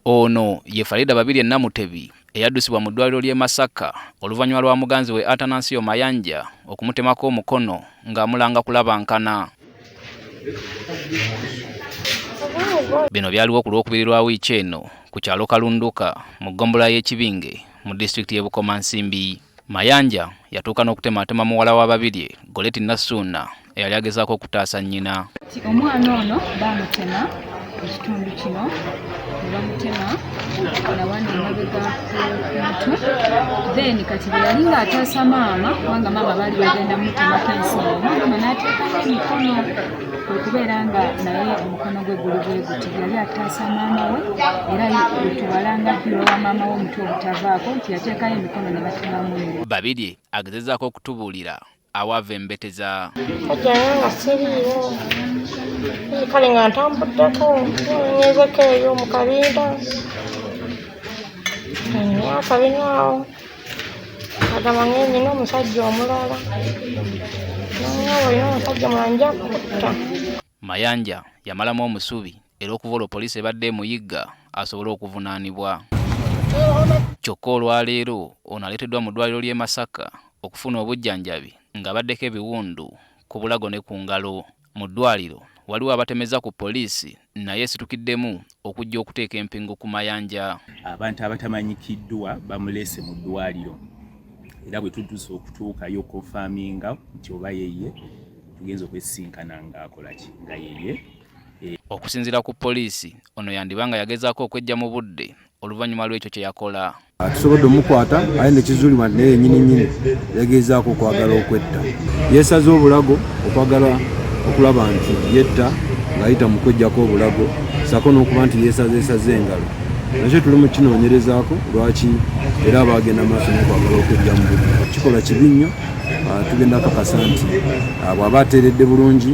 Ono ye Farida Babirye Namutebi eyaddusibwa mu ddwaliro ly'e Masaka oluvannyuma lwa muganzi we Atanasio Mayanja okumutemako omukono ng'amulanga kulabankana. Bino byaliwo ku Lwokubiri lwa wiiki eno ku kyalo Kalunduka mu ggombolola y'e Kibinge mu disitulikiti y'e Bukomansimbi. Mayanja yatuuka n'okutematema muwala wa Babirye Goleti Nassuuna eyali agezaako okutaasa nnyina. Omwana ono baamutema ekitundu kino ne bamutema nawandi emabega ku then kati bwe yali ng'ataasa maama kubanga maama baali bagenda mutemako ensingo maama n'ateekayo emikono okubeera nga naye omukono gwe guli bwe guti yali ataasa maama we era tubalanga kiro wa maama we omutwe obutavaako nti yateekayo emikono ne batemamu. Babirye agezezaako okutubuulira awaava embeteza. Kajjanga siriiwo kale nga ntambuddeko nyeezeko eyo mu kabinda akabinaawo agamba nina omusajja omulala nange olina omusajja mulala nja kukutta. Mayanja yamalamu omusubi era okuva olwo poliisi ebadde emuyigga asobole okuvunaanibwa. Kyokka olwaleero ono aleeteddwa mu ddwaliro ly'e Masaka okufuna obujjanjabi ng'abaddeko ebiwundu ku bulago ne ku ngalo. Mu ddwaliro waliwo abatemeza ku poliisi naye esitukiddemu okujja okuteeka empingu ku Mayanja. Abantu abatamanyikiddwa bamuleese mu ddwaliro era bwe tutuuse okutuukayo konfaminga nti oba yeye tugenza okwesisinkana ng'akola ki nga yeye. Okusinziira ku poliisi ono yandibanga yagezaako okwejja mu budde oluvannyuma lw'ekyo kye yakola. Tusobodde omukwata aye nekizuulibwa naye yennyini yagezaako okwagala okwetta. Yeesaze obulago okwagala okulaba nti yetta ng'ayita mu kweggyako obulago sako n'okuba nti yeesaze engalo. Nakyo tuli mu kinoonyerezaako lwaki era abagenda maaso n'okwagala okwejja mu budde. Kikola kibi nnyo, tugenda kakasa nti bw'aba ateeredde bulungi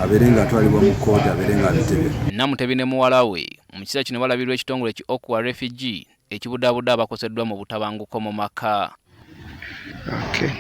abeere ng'atwalibwa mu kkooti abeere ng'abitebera. Namutebi ne muwala we mu kiseera kino balabirwa ekitongole ki Okwa Refugee ekibudaabudde abakoseddwa mu butabanguko mu maka. Okay.